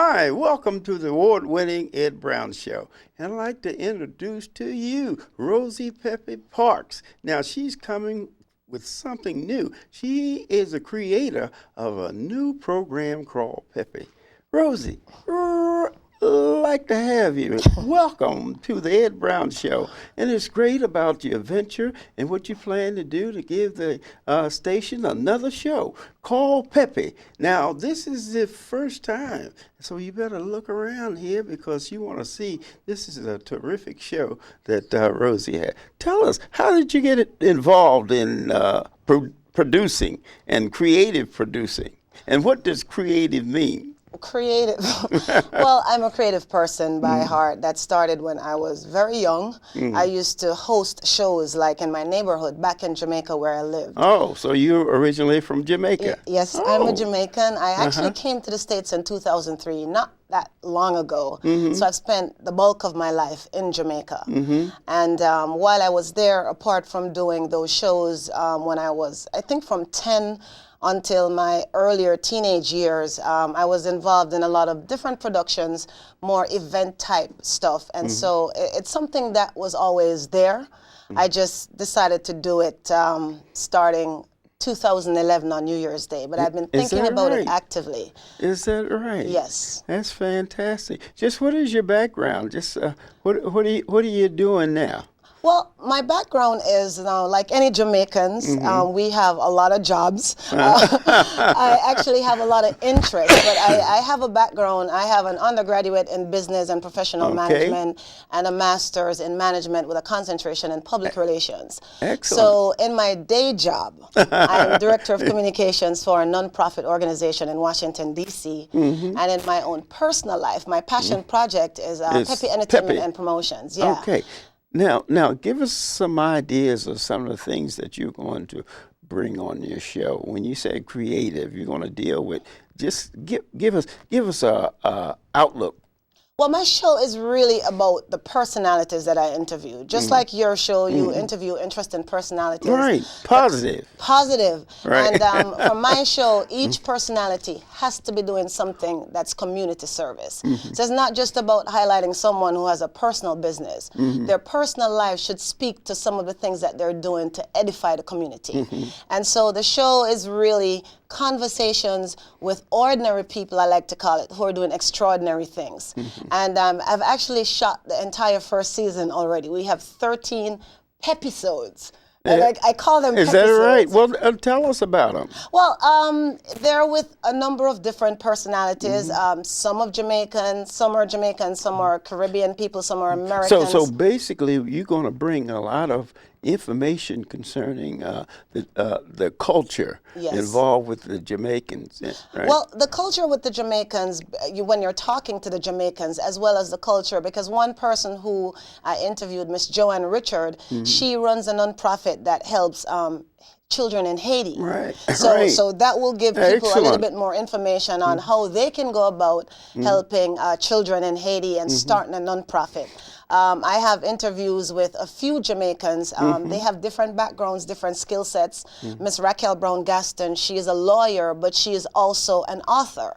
Hi, welcome to the award-winning Ed Brown Show. And I'd like to introduce to you Rosie Peppy Parke. Now, she's coming with something new. She is a creator of a new program called Peppy. Rosie, like to have you. Welcome to the Ed Brown Show. And it's great about your venture and what you plan to do to give the station another show called Peppy. Now, this is the first time, so you better look around here because you want to see this is a terrific show that Rosie had. Tell us, how did you get involved in producing and creative producing? And what does creative mean? Creative. Well, I'm a creative person by heart. That started when I was very young. I used to host shows like in my neighborhood back in Jamaica where I lived. Oh, so you're originally from Jamaica? Yes, I'm a Jamaican. I actually came to the States in 2003, not that long ago. So I've spent the bulk of my life in Jamaica. And while I was there, apart from doing those shows when I was, I think from 10 until my earlier teenage years, I was involved in a lot of different productions, more event type stuff. And so it's something that was always there. I just decided to do it starting 2011 on New Year's Day, but I've been thinking about it actively. Is that right? Yes. That's fantastic. Just what is your background? Just what are you doing now? Well, my background is, like any Jamaicans, we have a lot of jobs. I actually have a lot of interests, but I have a background. I have an undergraduate in business and professional management and a master's in management with a concentration in public relations. Excellent. So in my day job, I'm director of communications for a nonprofit organization in Washington, D.C. And in my own personal life, my passion project is Peppy Entertainment and Promotions. Yeah. Okay. Now, give us some ideas of some of the things that you're going to bring on your show. When you say creative, you're going to deal with. Just give us a outlook. Well, my show is really about the personalities that I interview. Just like your show, you interview interesting personalities. Right, positive. Positive. Right. And for my show, each personality has to be doing something that's community service. So it's not just about highlighting someone who has a personal business. Their personal life should speak to some of the things that they're doing to edify the community. And so the show is really conversations with ordinary people, I like to call it, who are doing extraordinary things. And I've actually shot the entire first season already. We have 13 pepisodes. I call them Is pepisodes. that right? Well, tell us about them. Well, they're with a number of different personalities. Some are Jamaican, some are Caribbean people, some are Americans. So basically, you're going to bring a lot of information concerning the culture involved with the Jamaicans, right? Well, the culture with the Jamaicans, when you're talking to the Jamaicans, as well as the culture, because one person who I interviewed, Miss Joanne Richard, she runs a nonprofit that helps children in Haiti. Right. So that will give people a little bit more information on how they can go about helping children in Haiti and starting a nonprofit. I have interviews with a few Jamaicans. They have different backgrounds, different skill sets. Miss Raquel Brown Gaston, she is a lawyer, but she is also an author.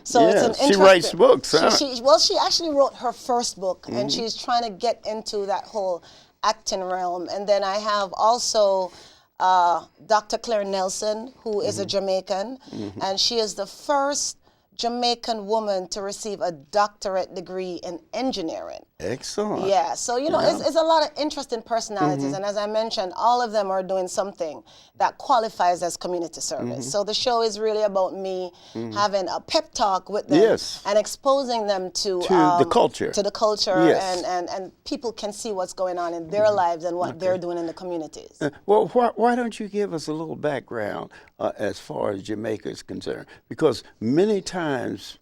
So it's an interesting. She writes books, huh? She actually wrote her first book, and she's trying to get into that whole acting realm. And then I have also Dr. Claire Nelson, who is a Jamaican, and she is the first Jamaican woman to receive a doctorate degree in engineering. Excellent. Yeah, so it's a lot of interesting personalities, and as I mentioned, all of them are doing something that qualifies as community service. So the show is really about me having a pep talk with them and exposing them to the culture. To the culture, and people can see what's going on in their lives and what they're doing in the communities. Well, why don't you give us a little background as far as Jamaica is concerned? Because many times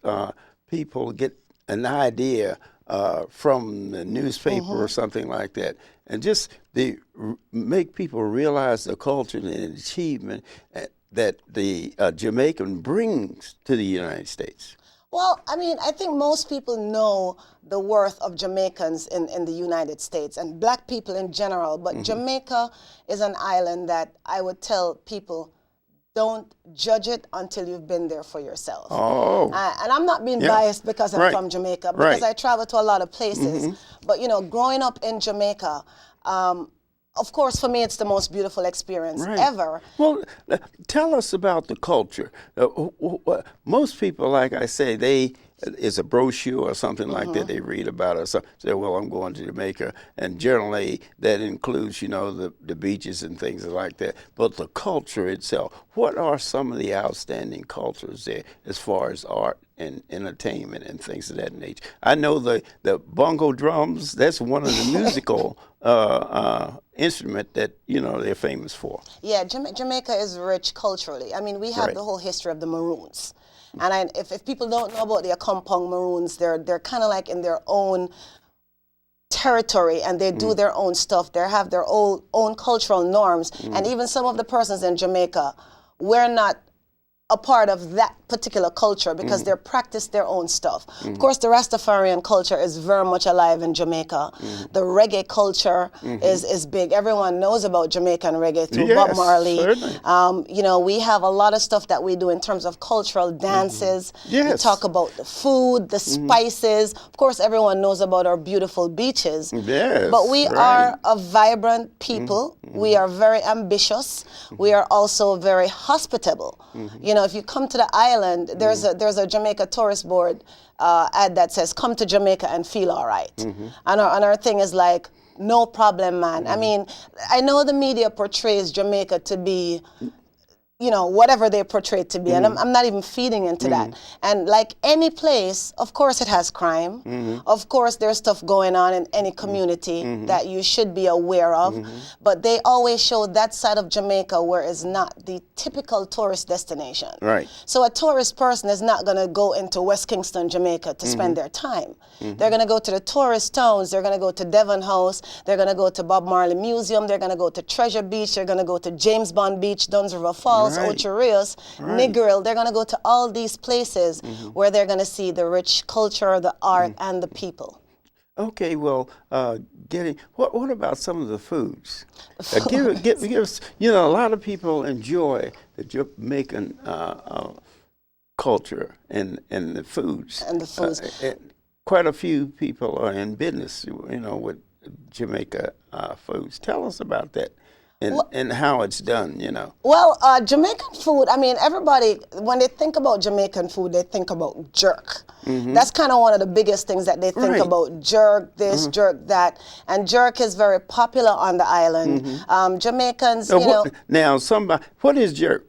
people get an idea from the newspaper or something like that, and just they make people realize the culture and the achievement that the Jamaican brings to the United States. Well, I mean, I think most people know the worth of Jamaicans in the United States and black people in general, but Jamaica is an island that I would tell people don't judge it until you've been there for yourself. Oh. And I'm not being Yeah. biased because I'm Right. from Jamaica, because Right. I travel to a lot of places. But, you know, growing up in Jamaica, of course, for me, it's the most beautiful experience Right. ever. Well, tell us about the culture. Most people, like I say, it's a brochure or something like that they read about us. Say, well, I'm going to Jamaica, and generally that includes, you know, the beaches and things like that. But the culture itself, what are some of the outstanding cultures there as far as art and entertainment and things of that nature? I know the bongo drums. That's one of the musical instrument that, you know, they're famous for. Yeah, Jamaica is rich culturally. I mean, we have Right. the whole history of the Maroons. And if people don't know about the Accompong Maroons, they're kind of like in their own territory, and they do their own stuff. They have their own cultural norms. And even some of the persons in Jamaica, we're not a part of that particular culture because they practice their own stuff. Of course, the Rastafarian culture is very much alive in Jamaica. The reggae culture is big. Everyone knows about Jamaican reggae through Bob Yes, Marley. certainly. You know, we have a lot of stuff that we do in terms of cultural dances. We Yes. talk about the food, the spices. Of course, everyone knows about our beautiful beaches. Yes, But we right. are a vibrant people. We are very ambitious. We are also very hospitable. You know, if you come to the island, there's a Jamaica tourist board ad that says, "Come to Jamaica and feel all right." And our thing is like, no problem, man. I mean, I know the media portrays Jamaica to be, you know, whatever they portray it to be. And I'm not even feeding into that. And like any place, of course it has crime. Of course there's stuff going on in any community that you should be aware of. But they always show that side of Jamaica where it's not the typical tourist destination. Right. So a tourist person is not going to go into West Kingston, Jamaica to spend their time. They're going to go to the tourist towns. They're going to go to Devon House. They're going to go to Bob Marley Museum. They're going to go to Treasure Beach. They're going to go to James Bond Beach, Duns River Falls, Right. Ocho Rios, Negril. They're going to go to all these places where they're going to see the rich culture, the art, and the people. Okay, well, what about some of the foods? Give us, you know, a lot of people enjoy the Jamaican culture and the foods. And the foods. Quite a few people are in business, you know, with Jamaica foods. Tell us about that and how it's done, you know. Well, Jamaican food, I mean, everybody, when they think about Jamaican food, they think about jerk. That's kind of one of the biggest things that they think Right. about. Jerk this, jerk that. And jerk is very popular on the island. Jamaicans, you know. Now, what is jerk?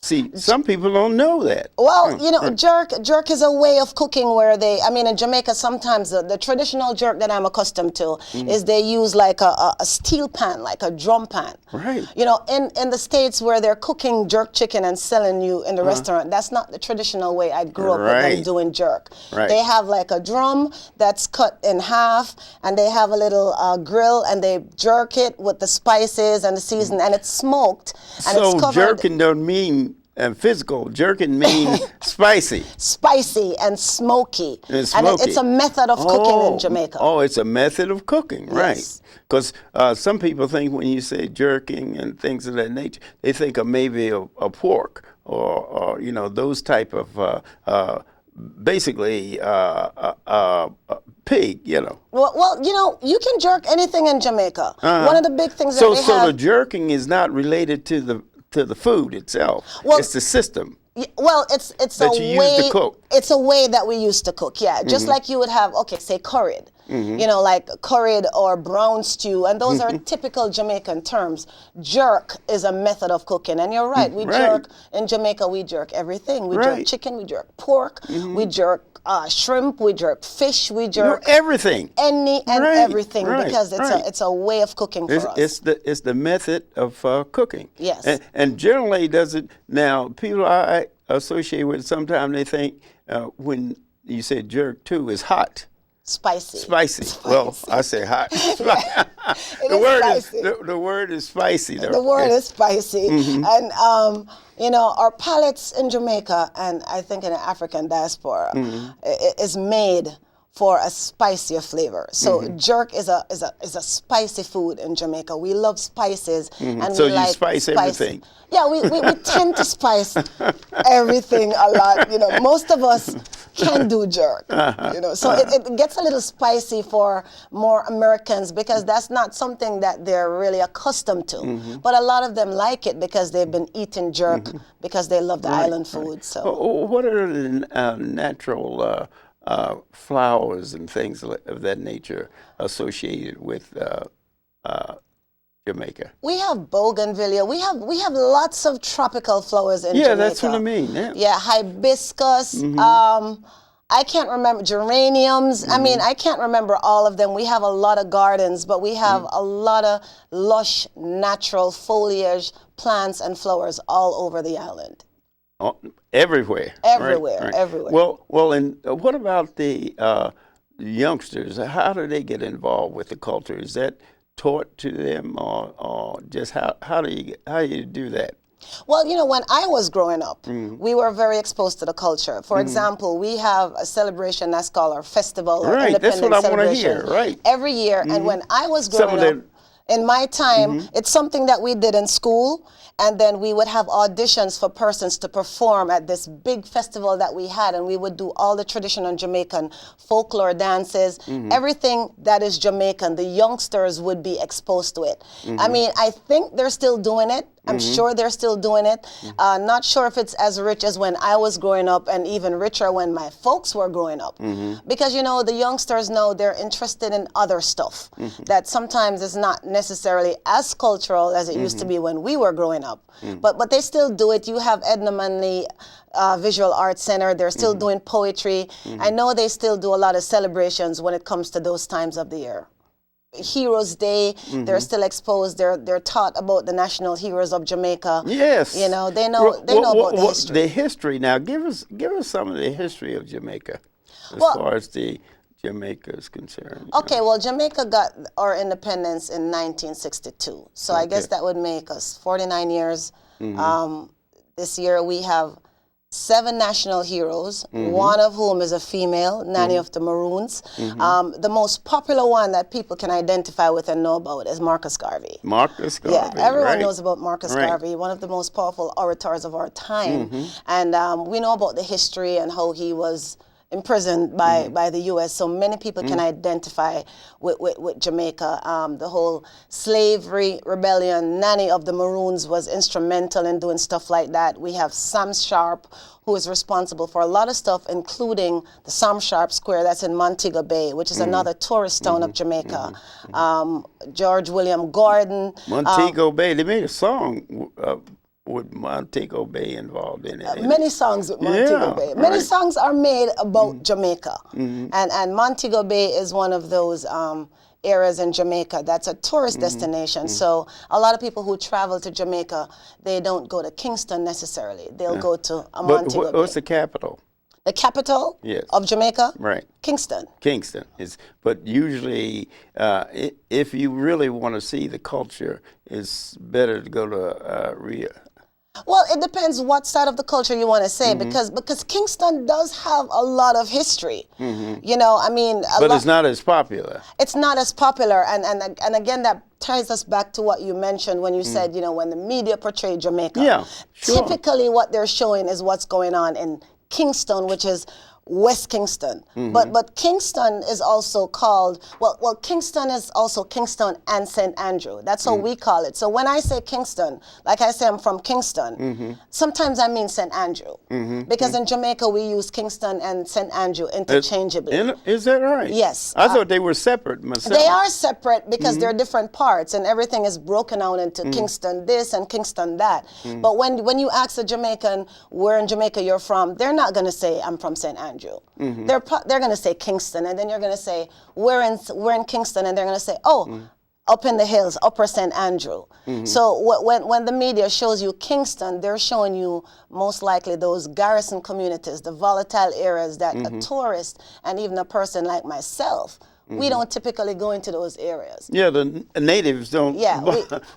See, some people don't know that. Well, you know, jerk is a way of cooking where I mean, in Jamaica, sometimes the traditional jerk that I'm accustomed to is they use like a steel pan, like a drum pan. Right. You know, in the States where they're cooking jerk chicken and selling you in the restaurant, that's not the traditional way I grew up with them Right. doing jerk. Right. They have like a drum that's cut in half, and they have a little grill, and they jerk it with the spices and the season, and it's smoked. And So it's covered. jerking don't mean physical. Jerking means spicy. Spicy and smoky. And it's a method of cooking in Jamaica. Oh, it's a method of cooking, right. Yes. Because some people think when you say jerking and things of that nature, they think of maybe a pork or, you know, those type of, basically, pig, you know. Well, you know, you can jerk anything in Jamaica. One of the big things that they So have... the jerking is not related to the food itself. Well, it's the system. Well, it's that a you way. use to cook. It's a way that we used to cook. Yeah, just like you would have, say curried. You know, like curried or brown stew, and those are typical Jamaican terms. Jerk is a method of cooking, and you're right. We jerk in Jamaica. We jerk everything. We jerk chicken. We jerk pork. We jerk shrimp. We jerk fish. We jerk everything. any and everything because it's a way of cooking for us. It's the method of cooking. Yes. And generally does it now. People I associate with sometimes they think when you say jerk too is hot. Spicy. Well, I say hot. The word is spicy. The word is spicy. And, you know, our palates in Jamaica and I think in the African diaspora is made for a spicier flavor. So jerk is a spicy food in Jamaica. We love spices, and So we you like spice everything. Yeah, we tend to spice everything a lot. You know, most of us can do jerk. You know, so it gets a little spicy for more Americans because that's not something that they're really accustomed to. But a lot of them like it because they've been eating jerk because they love the island food. So What are the natural flowers and things of that nature associated with Jamaica? we have bougainvillea. We have lots of tropical flowers in Jamaica. Yeah, that's what I mean. Yeah, hibiscus. I can't remember geraniums. I mean, I can't remember all of them. We have a lot of gardens, but we have a lot of lush, natural foliage, plants, and flowers all over the island. Oh, everywhere. Everywhere, Right. everywhere. Well, and what about the youngsters? How do they get involved with the culture? Is that taught to them, or just how do you do that? Well, you know, when I was growing up, we were very exposed to the culture. For example, we have a celebration that's called our festival or Right, that's independent what I want to celebration hear. Right. every year. And when I was growing up, in my time, it's something that we did in school, and then we would have auditions for persons to perform at this big festival that we had, and we would do all the traditional Jamaican folklore dances, everything that is Jamaican. The youngsters would be exposed to it. I mean, I think they're still doing it. I'm sure they're still doing it. Not sure if it's as rich as when I was growing up, and even richer when my folks were growing up. Because, you know, the youngsters know they're interested in other stuff that sometimes is not necessarily as cultural as it used to be when we were growing up. But they still do it. You have Edna Manley Visual Arts Center. They're still doing poetry. I know they still do a lot of celebrations when it comes to those times of the year. Heroes Day, they're still exposed. They're taught about the national heroes of Jamaica. Yes. You know, they know about the history. The history. Now, give us some of the history of Jamaica, as far as the Jamaica is concerned. Okay, well, Jamaica got our independence in 1962. So I guess that would make us 49 years. This year we have 7 national heroes, one of whom is a female, Nanny of the Maroons. The most popular one that people can identify with and know about is Marcus Garvey. Marcus Garvey. Yeah, everyone knows about Marcus Garvey, one of the most powerful orators of our time. And we know about the history and how he was imprisoned by the U.S. So many people can identify with Jamaica. The whole slavery rebellion, Nanny of the Maroons was instrumental in doing stuff like that. We have Sam Sharp, who is responsible for a lot of stuff, including the Sam Sharp Square that's in Montego Bay, which is another tourist town of Jamaica. George William Gordon. Montego Bay. They made a song with Montego Bay involved in it. Many songs with Montego Bay. Many songs are made about Jamaica. And Montego Bay is one of those areas in Jamaica that's a tourist destination. So a lot of people who travel to Jamaica, they don't go to Kingston necessarily. They'll go to Montego Bay. What's the capital? The capital of Jamaica? Right. Kingston. Kingston. But usually, if you really want to see the culture, it's better to go to Rio. Well, it depends what side of the culture you want to say, because Kingston does have a lot of history. You know, I mean, but it's not as popular. It's not as popular, and again, that ties us back to what you mentioned when you said, you know, when the media portray Jamaica. Yeah, sure. Typically, what they're showing is what's going on in Kingston, which is West Kingston. But Kingston is also called, well, Kingston is also Kingston and St. Andrew. That's how we call it. So when I say Kingston, like I say I'm from Kingston, sometimes I mean St. Andrew. Because in Jamaica we use Kingston and St. Andrew interchangeably. Is that right? Yes. I thought they were separate myself. They are separate because they're different parts, and everything is broken out into Kingston this and Kingston that. But when you ask a Jamaican where in Jamaica you're from, they're not going to say I'm from St. Andrew. They're going to say Kingston, and then you're going to say we're in Kingston, and they're going to say, oh, up in the hills, Upper St. Andrew. So when the media shows you Kingston, they're showing you most likely those garrison communities, the volatile areas that a tourist and even a person like myself we don't typically go into those areas. Yeah, the natives don't. Yeah,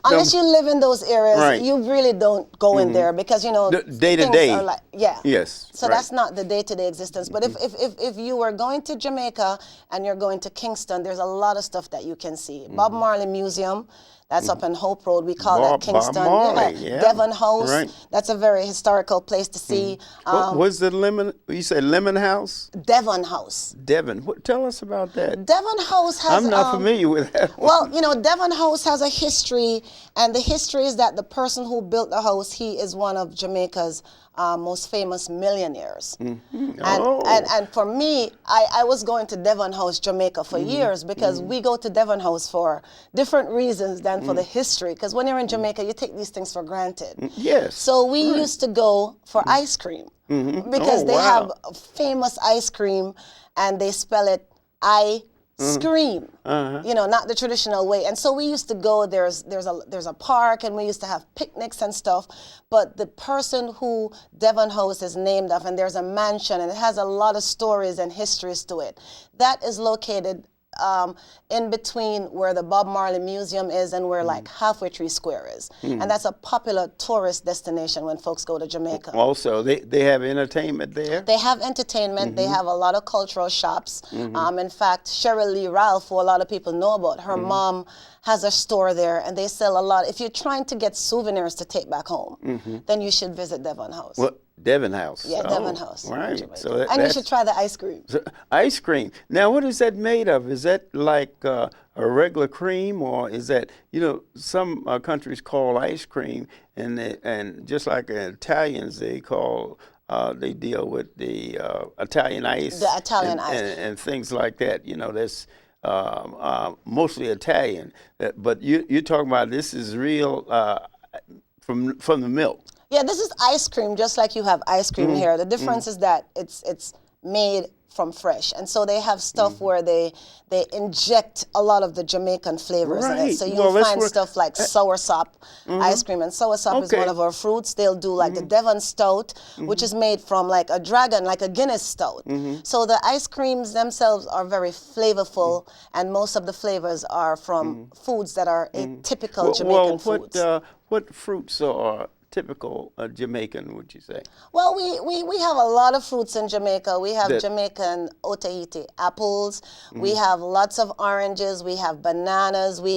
unless you live in those areas, Right. you really don't go in there because Day to things day. are like Yes. So right. that's not the day-to-day existence. But if you were going to Jamaica and you're going to Kingston, there's a lot of stuff that you can see. Bob Marley Museum. That's up in Hope Road. We call that Kingston. Bob Marley, yeah. Devon House. Right. That's a very historical place to see. What was the lemon? You said Lemon House? Devon House. Devon. Tell us about that. Devon House has. I'm not familiar with that one. Well, Devon House has a history, and the history is that the person who built the house, he is one of Jamaica's most famous millionaires. And for me, I was going to Devon House, Jamaica for years because we go to Devon House for different reasons than for the history. Because when you're in Jamaica, you take these things for granted. Yes. So we used to go for ice cream because they have famous ice cream, and they spell it scream, not the traditional way. And so we used to go. There's a park, and we used to have picnics and stuff. But the person who Devon House is named after, and there's a mansion, and it has a lot of stories and histories to it. That is located in between where the Bob Marley Museum is and where like Halfway Tree Square is. And that's a popular tourist destination when folks go to Jamaica. Also, they have entertainment there? They have entertainment. They have a lot of cultural shops. In fact, Cheryl Lee Ralph, who a lot of people know about, her mom has a store there, and they sell a lot. If you're trying to get souvenirs to take back home, then you should visit Devon House. What? Devon House. Yeah, Devon House. Right. So and you should try the ice cream. Ice cream. Now, what is that made of? Is that like a regular cream, or is that some countries call ice cream, and just like Italians, they deal with the Italian ice. The Italian ice. And things like that. That's mostly Italian. But you're talking about this is real from the milk. Yeah, this is ice cream, just like you have ice cream here. The difference is that it's made from fresh, and so they have stuff where they inject a lot of the Jamaican flavors in it. So you'll find stuff like soursop ice cream, and soursop is one of our fruits. They'll do like the Devon Stout, which is made from like a dragon, like a Guinness Stout. So the ice creams themselves are very flavorful, and most of the flavors are from foods that are atypical Jamaican foods. What fruits are typical Jamaican, would you say? Well, we have a lot of fruits in Jamaica. We have Jamaican Otaheite apples. We have lots of oranges. We have bananas. We